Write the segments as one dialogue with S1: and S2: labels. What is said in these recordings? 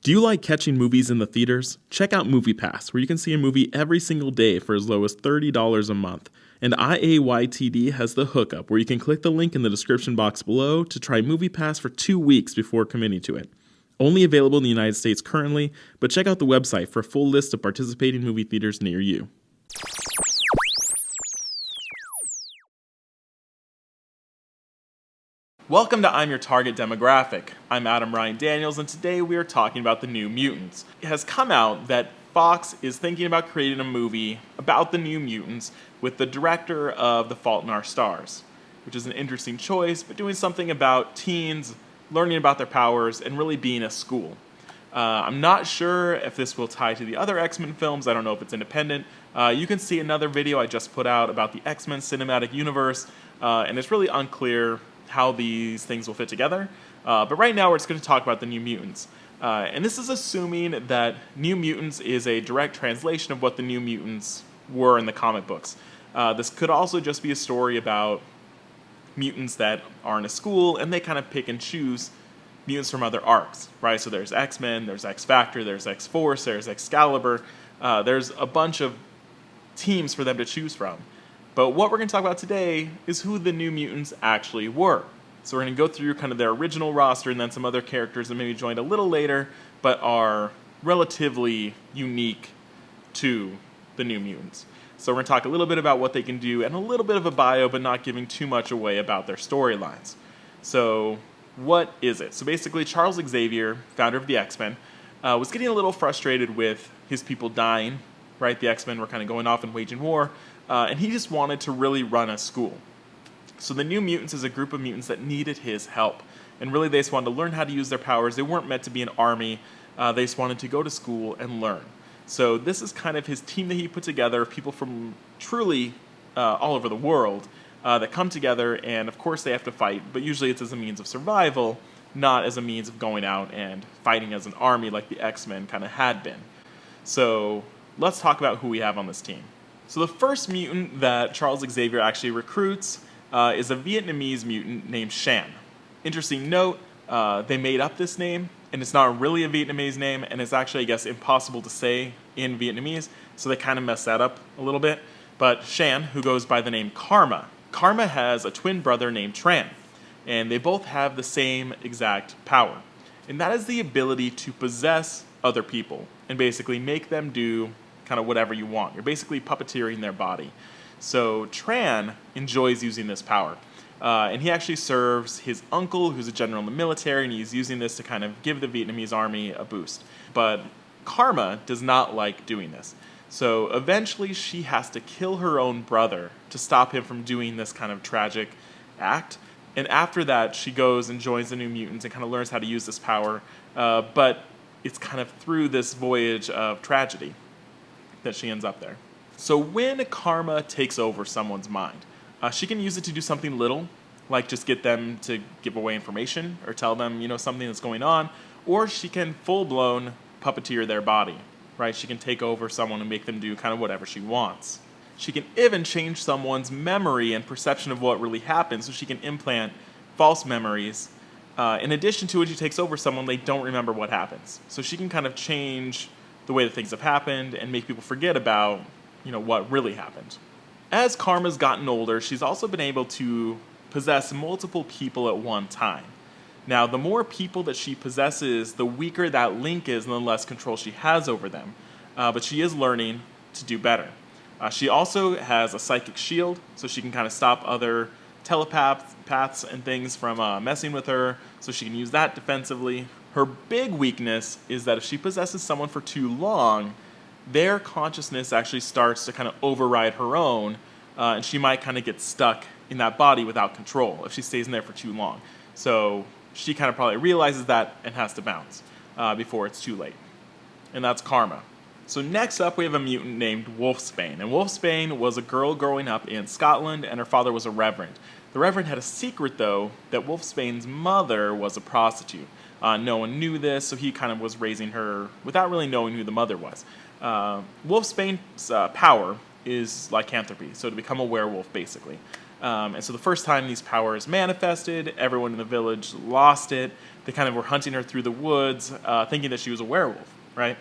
S1: Do you like catching movies in the theaters? Check out MoviePass, where you can see a movie every single day for as low as $30 a month. And IAYTD has the hookup, where you can click the link in the description box below to try MoviePass for 2 weeks before committing to it. Only available in the United States currently, but check out the website for a full list of participating movie theaters near you. Welcome to I'm Your Target Demographic. I'm Adam Ryan Daniels, and today we are talking about the New Mutants. It has come out that Fox is thinking about creating a movie about the New Mutants with the director of The Fault in Our Stars, which is an interesting choice, but doing something about teens learning about their powers and really being a school. I'm not sure if this will tie to the other X-Men films. I don't know if it's independent. You can see another video I just put out about the X-Men cinematic universe, and it's really unclear how these things will fit together. But right now we're just going to talk about the New Mutants. And this is assuming that New Mutants is a direct translation of what the New Mutants were in the comic books. This could also just be a story about mutants that are in a school, and they kind of pick and choose mutants from other arcs, right? So there's X-Men, there's X-Factor, there's X-Force, there's Excalibur. There's a bunch of teams for them to choose from. But what we're going to talk about today is who the New Mutants actually were. So we're going to go through kind of their original roster and then some other characters that maybe joined a little later, but are relatively unique to the New Mutants. So we're going to talk a little bit about what they can do and a little bit of a bio, but not giving too much away about their storylines. So what is it? So basically, Charles Xavier, founder of the X-Men, was getting a little frustrated with his people dying, right? The X-Men were kind of going off and waging war, and he just wanted to really run a school. So the New Mutants is a group of mutants that needed his help. And really they just wanted to learn how to use their powers. They weren't meant to be an army. They just wanted to go to school and learn. So this is kind of his team that he put together, people from truly all over the world that come together, and of course they have to fight, but usually it's as a means of survival, not as a means of going out and fighting as an army like the X-Men kind of had been. So let's talk about who we have on this team. So the first mutant that Charles Xavier actually recruits is a Vietnamese mutant named Shan. Interesting note, they made up this name, and it's not really a Vietnamese name, and it's actually, I guess, impossible to say in Vietnamese, so they kind of messed that up a little bit. But Shan, who goes by the name Karma, Karma has a twin brother named Tran, and they both have the same exact power, and that is the ability to possess other people and basically make them do kind of whatever you want. You're basically puppeteering their body. So Tran enjoys using this power. And he actually serves his uncle, who's a general in the military, and he's using this to kind of give the Vietnamese army a boost. But Karma does not like doing this. So eventually she has to kill her own brother to stop him from doing this kind of tragic act. And after that, she goes and joins the New Mutants and kind of learns how to use this power. But it's kind of through this voyage of tragedy that she ends up there. So when Karma takes over someone's mind, she can use it to do something little, like just get them to give away information or tell them, something that's going on, or she can full-blown puppeteer their body, right? She can take over someone and make them do kind of whatever she wants. She can even change someone's memory and perception of what really happened, so she can implant false memories. In addition to when she takes over someone, they don't remember what happens. So she can kind of change the way that things have happened and make people forget about what really happened. As Karma's gotten older, she's also been able to possess multiple people at one time. Now, the more people that she possesses, the weaker that link is and the less control she has over them. But she is learning to do better. She also has a psychic shield, so she can kind of stop other telepaths and things from messing with her, so she can use that defensively. Her big weakness is that if she possesses someone for too long, their consciousness actually starts to kind of override her own, and she might kind of get stuck in that body without control if she stays in there for too long. So she kind of probably realizes that and has to bounce before it's too late. And that's Karma. So next up we have a mutant named Wolfsbane. And Wolfsbane was a girl growing up in Scotland, and her father was a reverend. The reverend had a secret, though, that Wolfsbane's mother was a prostitute. No one knew this, so he kind of was raising her without really knowing who the mother was. Wolfsbane's power is lycanthropy, so to become a werewolf, basically. And so the first time these powers manifested, everyone in the village lost it. They kind of were hunting her through the woods, thinking that she was a werewolf, right?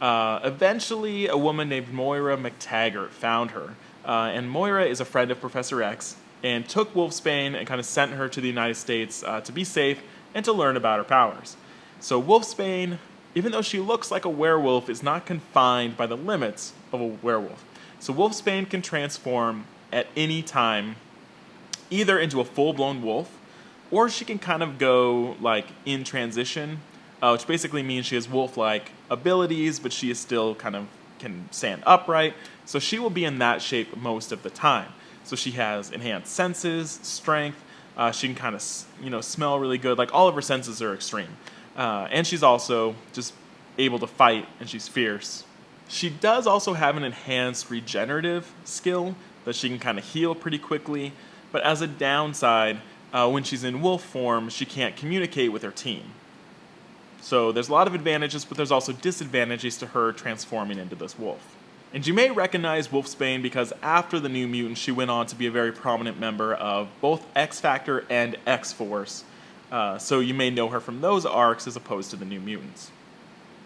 S1: Eventually, a woman named Moira McTaggart found her. And Moira is a friend of Professor X and took Wolfsbane and kind of sent her to the United States to be safe and to learn about her powers. So Wolfsbane, even though she looks like a werewolf, is not confined by the limits of a werewolf. So Wolfsbane can transform at any time, either into a full-blown wolf, or she can kind of go like in transition, which basically means she has wolf-like abilities, but she is still kind of can stand upright. So she will be in that shape most of the time. So she has enhanced senses, strength. She can kind of smell really good. Like all of her senses are extreme, and she's also just able to fight, and she's fierce. She does also have an enhanced regenerative skill that she can kind of heal pretty quickly. But as a downside, when she's in wolf form, she can't communicate with her team. So there's a lot of advantages, but there's also disadvantages to her transforming into this wolf. And you may recognize Wolfsbane because after the New Mutants, she went on to be a very prominent member of both X-Factor and X-Force. So you may know her from those arcs as opposed to the New Mutants.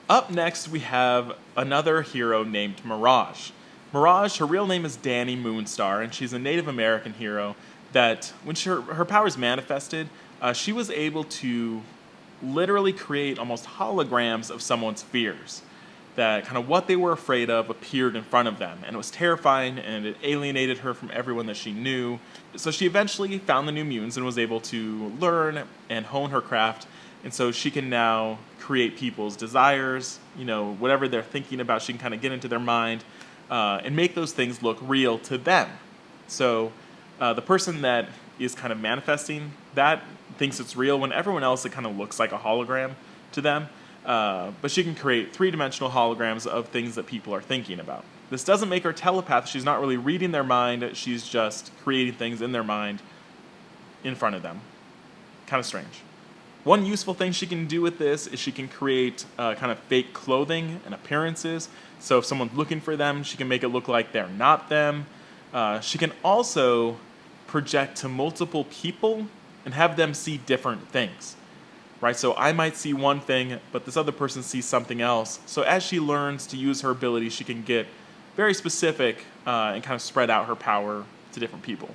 S1: Up next, we have another hero named Mirage. Mirage, her real name is Dani Moonstar, and she's a Native American hero that, when her powers manifested, she was able to literally create almost holograms of someone's fears. That kind of what they were afraid of appeared in front of them, and it was terrifying, and it alienated her from everyone that she knew. So she eventually found the New Mutants and was able to learn and hone her craft, and so she can now create people's desires, whatever they're thinking about, she can kind of get into their mind and make those things look real to them. So the person that is kind of manifesting that thinks it's real, when everyone else it kind of looks like a hologram to them. But she can create three-dimensional holograms of things that people are thinking about. This doesn't make her telepath. She's not really reading their mind. She's just creating things in their mind in front of them. Kind of strange. One useful thing she can do with this is she can create kind of fake clothing and appearances. So if someone's looking for them, she can make it look like they're not them. She can also project to multiple people and have them see different things. Right, so I might see one thing, but this other person sees something else. So as she learns to use her ability, she can get very specific and kind of spread out her power to different people.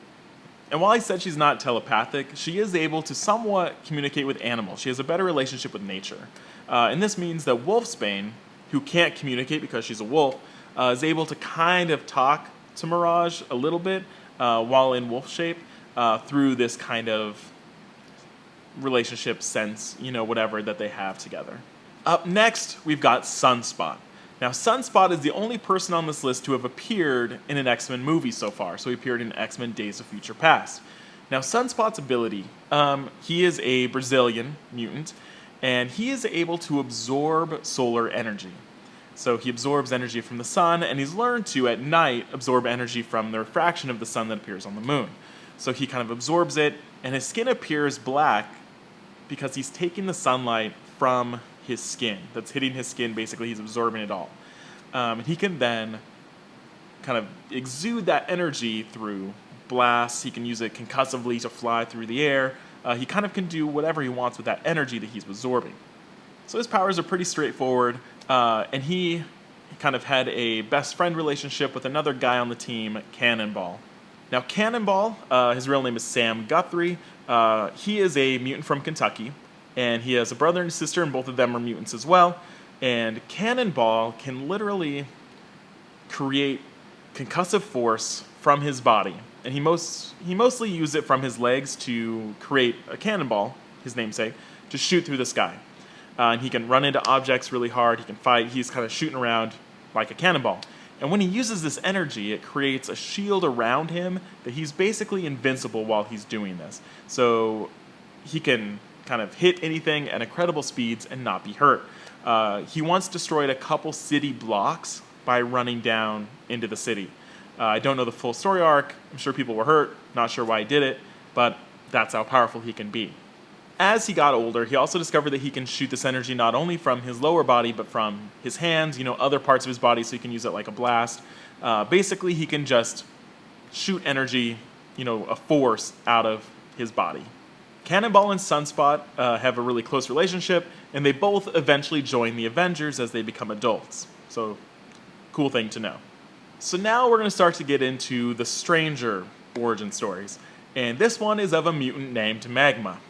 S1: And while I said she's not telepathic, she is able to somewhat communicate with animals. She has a better relationship with nature. And this means that Wolfsbane, who can't communicate because she's a wolf, is able to kind of talk to Mirage a little bit while in wolf shape through this kind of relationship sense, whatever that they have together. Up next, we've got Sunspot. Now, Sunspot is the only person on this list to have appeared in an X-Men movie so far. So he appeared in X-Men Days of Future Past. Now, Sunspot's ability, he is a Brazilian mutant, and he is able to absorb solar energy. So he absorbs energy from the sun, and he's learned to, at night, absorb energy from the refraction of the sun that appears on the moon. So he kind of absorbs it, and his skin appears black because he's taking the sunlight from his skin. That's hitting his skin, basically, he's absorbing it all. And he can then kind of exude that energy through blasts. He can use it concussively to fly through the air. He kind of can do whatever he wants with that energy that he's absorbing. So his powers are pretty straightforward, and he kind of had a best friend relationship with another guy on the team, Cannonball. Now, Cannonball, his real name is Sam Guthrie. He is a mutant from Kentucky, and he has a brother and a sister, and both of them are mutants as well. And Cannonball can literally create concussive force from his body. And he mostly uses it from his legs to create a cannonball, his namesake, to shoot through the sky. And he can run into objects really hard. He can fight. He's kind of shooting around like a cannonball. And when he uses this energy, it creates a shield around him that he's basically invincible while he's doing this. So he can kind of hit anything at incredible speeds and not be hurt. He once destroyed a couple city blocks by running down into the city. I don't know the full story arc. I'm sure people were hurt. Not sure why he did it, but that's how powerful he can be. As he got older, he also discovered that he can shoot this energy not only from his lower body, but from his hands, other parts of his body, so he can use it like a blast. Basically, he can just shoot energy, a force out of his body. Cannonball and Sunspot have a really close relationship, and they both eventually join the Avengers as they become adults. So, cool thing to know. So now we're going to start to get into the stranger origin stories. And this one is of a mutant named Magma.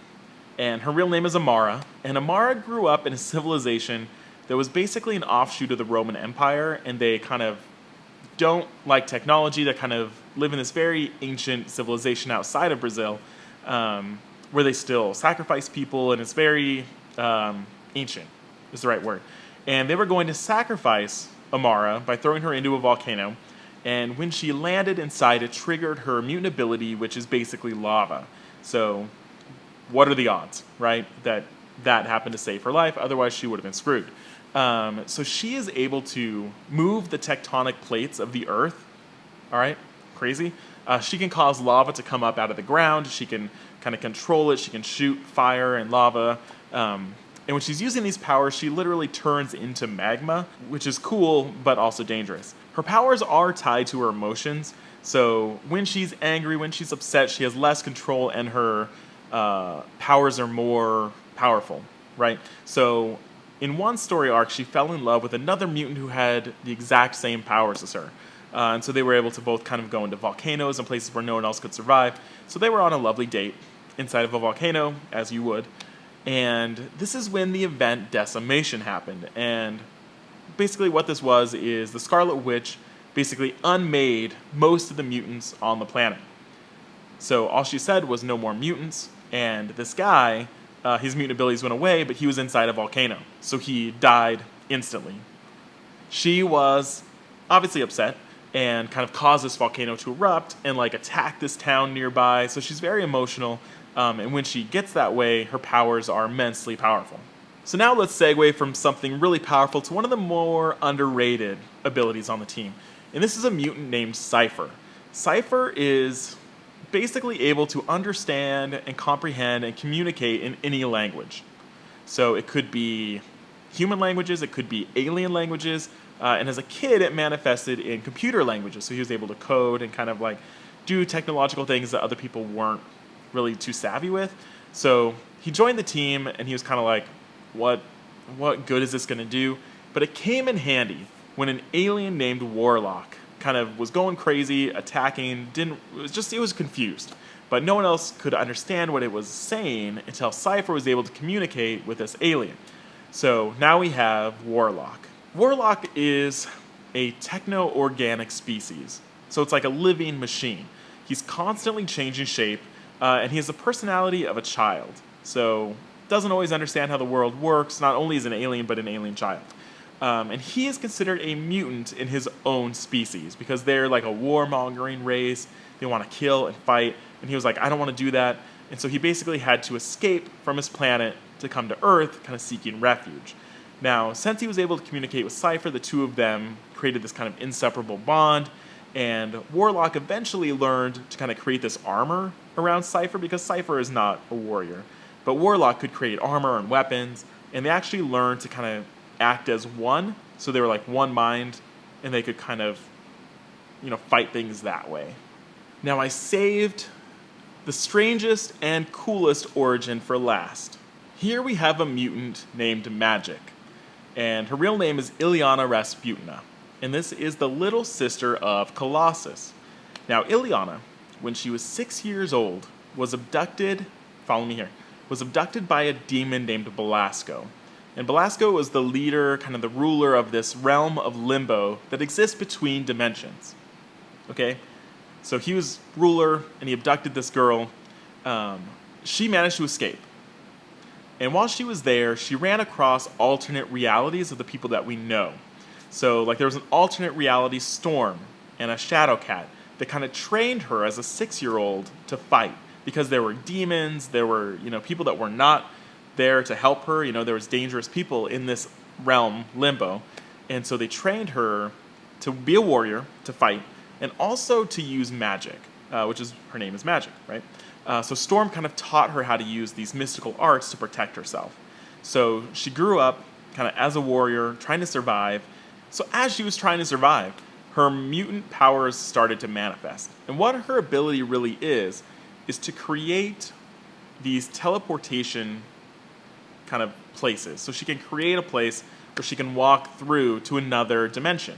S1: And her real name is Amara. And Amara grew up in a civilization that was basically an offshoot of the Roman Empire, and they kind of don't like technology. They kind of live in this very ancient civilization outside of Brazil, where they still sacrifice people, and it's very ancient is the right word. And they were going to sacrifice Amara by throwing her into a volcano, and when she landed inside, it triggered her mutant ability, which is basically lava. So what are the odds, right, that happened to save her life? Otherwise, she would have been screwed. So she is able to move the tectonic plates of the Earth. All right, crazy. She can cause lava to come up out of the ground. She can kind of control it. She can shoot fire and lava. And when she's using these powers, she literally turns into magma, which is cool, but also dangerous. Her powers are tied to her emotions. So when she's angry, when she's upset, she has less control, and her powers are more powerful, right? So in one story arc, she fell in love with another mutant who had the exact same powers as her. And so they were able to both kind of go into volcanoes and places where no one else could survive. So they were on a lovely date inside of a volcano, as you would. And this is when the event Decimation happened. And basically what this was is the Scarlet Witch basically unmade most of the mutants on the planet. So all she said was no more mutants, and this guy, his mutant abilities went away, but he was inside a volcano. So he died instantly. She was obviously upset and kind of caused this volcano to erupt and like attack this town nearby. So she's very emotional. And when she gets that way, her powers are immensely powerful. So now let's segue from something really powerful to one of the more underrated abilities on the team. And this is a mutant named Cypher. Cypher is basically able to understand and comprehend and communicate in any language. So it could be human languages, it could be alien languages, and as a kid it manifested in computer languages. So he was able to code and kind of like do technological things that other people weren't really too savvy with. So he joined the team, and he was kind of like, what good is this going to do? But it came in handy when an alien named Warlock kind of was going crazy, attacking, it was confused. But no one else could understand what it was saying until Cypher was able to communicate with this alien. So now we have Warlock. Warlock is a techno-organic species. So it's like a living machine. He's constantly changing shape, and he has the personality of a child. So doesn't always understand how the world works, not only as an alien, but an alien child. And he is considered a mutant in his own species because they're like a warmongering race. They want to kill and fight. And he was like, I don't want to do that. And so he basically had to escape from his planet to come to Earth, kind of seeking refuge. Now, since he was able to communicate with Cypher, the two of them created this kind of inseparable bond. And Warlock eventually learned to kind of create this armor around Cypher because Cypher is not a warrior. But Warlock could create armor and weapons, and they actually learned to kind of act as one. So they were like one mind, and they could kind of, fight things that way. Now I saved the strangest and coolest origin for last. Here we have a mutant named Magic, and her real name is Ileana Rasputina, and this is the little sister of Colossus. Now Ileana, when she was 6 years old, was abducted, follow me here, was abducted by a demon named Belasco. And Belasco was the leader, kind of the ruler of this realm of limbo that exists between dimensions. Okay? So he was ruler, and he abducted this girl. She managed to escape. And while she was there, she ran across alternate realities of the people that we know. So like there was an alternate reality Storm and a Shadow Cat that kind of trained her as a 6-year-old to fight. Because there were demons, there were, people that were not there to help her. There was dangerous people in this realm, limbo. And so they trained her to be a warrior, to fight, and also to use magic, her name is Magic, right? So Storm kind of taught her how to use these mystical arts to protect herself. So she grew up kind of as a warrior, trying to survive. So as she was trying to survive, her mutant powers started to manifest. And what her ability really is to create these teleportation kind of places. So she can create a place where she can walk through to another dimension.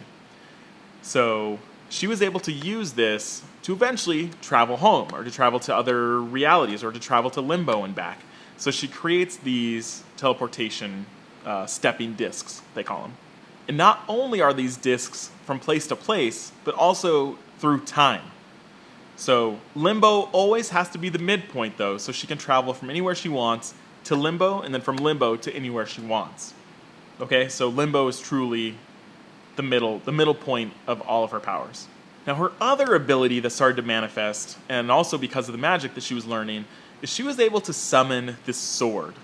S1: So she was able to use this to eventually travel home, or to travel to other realities, or to travel to limbo and back. So she creates these teleportation stepping discs, they call them. And not only are these discs from place to place, but also through time. So limbo always has to be the midpoint, though, so she can travel from anywhere she wants to limbo, and then from limbo to anywhere she wants. Okay, so limbo is truly the middle point of all of her powers. Now, her other ability that started to manifest, and also because of the magic that she was learning, is she was able to summon this sword,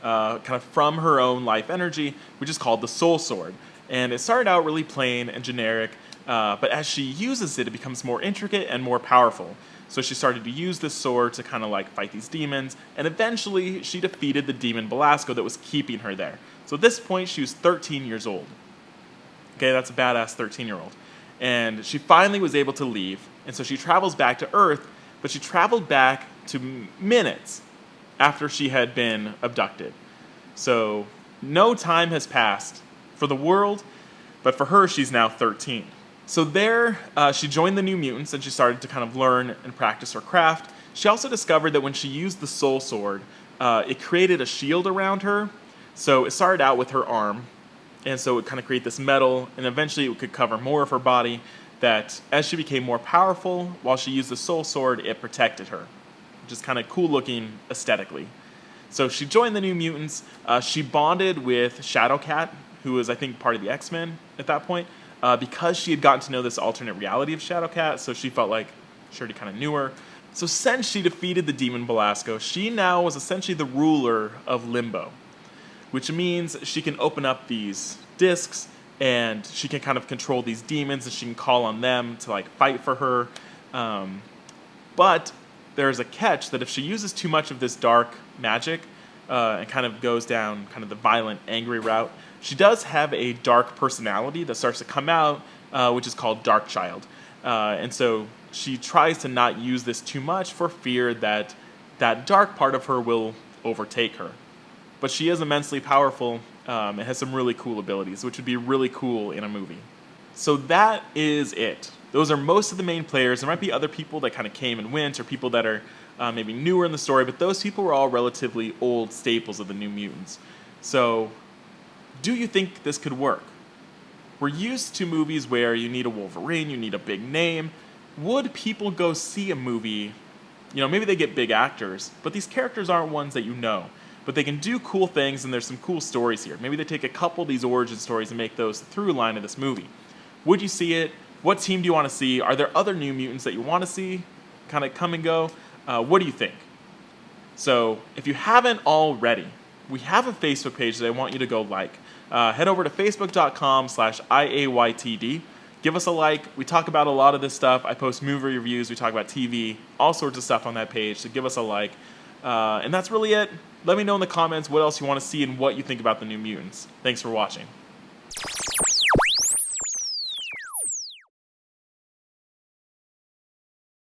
S1: kind of from her own life energy, which is called the Soul Sword. And it started out really plain and generic, but as she uses it, it becomes more intricate and more powerful. So she started to use this sword to kind of like fight these demons, and eventually she defeated the demon Belasco that was keeping her there. So at this point, she was 13 years old. Okay, that's a badass 13-year-old. And she finally was able to leave, and so she travels back to Earth, but she traveled back to minutes after she had been abducted. So no time has passed for the world, but for her, she's now 13. So there, she joined the New Mutants, and she started to kind of learn and practice her craft. She also discovered that when she used the Soul Sword, it created a shield around her. So it started out with her arm, and so it would kind of create this metal, and eventually it could cover more of her body, that as she became more powerful, while she used the Soul Sword, it protected her, which is kind of cool looking aesthetically. So she joined the New Mutants. She bonded with Shadowcat, who was, I think, part of the X-Men at that point, because she had gotten to know this alternate reality of Shadowcat, so she felt like she already kind of knew her. So since she defeated the demon Belasco, she now was essentially the ruler of Limbo, which means she can open up these discs, and she can kind of control these demons, and she can call on them to like fight for her. But there's a catch that if she uses too much of this dark magic and kind of goes down kind of the violent, angry route, she does have a dark personality that starts to come out, which is called Dark Child. And so she tries to not use this too much for fear that that dark part of her will overtake her. But she is immensely powerful and has some really cool abilities, which would be really cool in a movie. So that is it. Those are most of the main players. There might be other people that kind of came and went, or people that are maybe newer in the story, but those people were all relatively old staples of the New Mutants. So do you think this could work? We're used to movies where you need a Wolverine, you need a big name. Would people go see a movie? You know, maybe they get big actors, but these characters aren't ones that you know. But they can do cool things, and there's some cool stories here. Maybe they take a couple of these origin stories and make those the through line of this movie. Would you see it? What team do you want to see? Are there other New Mutants that you want to see kind of come and go? What do you think? So if you haven't already, we have a Facebook page that I want you to go like. Head over to facebook.com/IAYTD. Give us a like. We talk about a lot of this stuff. I post movie reviews. We talk about TV, all sorts of stuff on that page. So give us a like. And that's really it. Let me know in the comments what else you want to see and what you think about the New Mutants. Thanks for watching.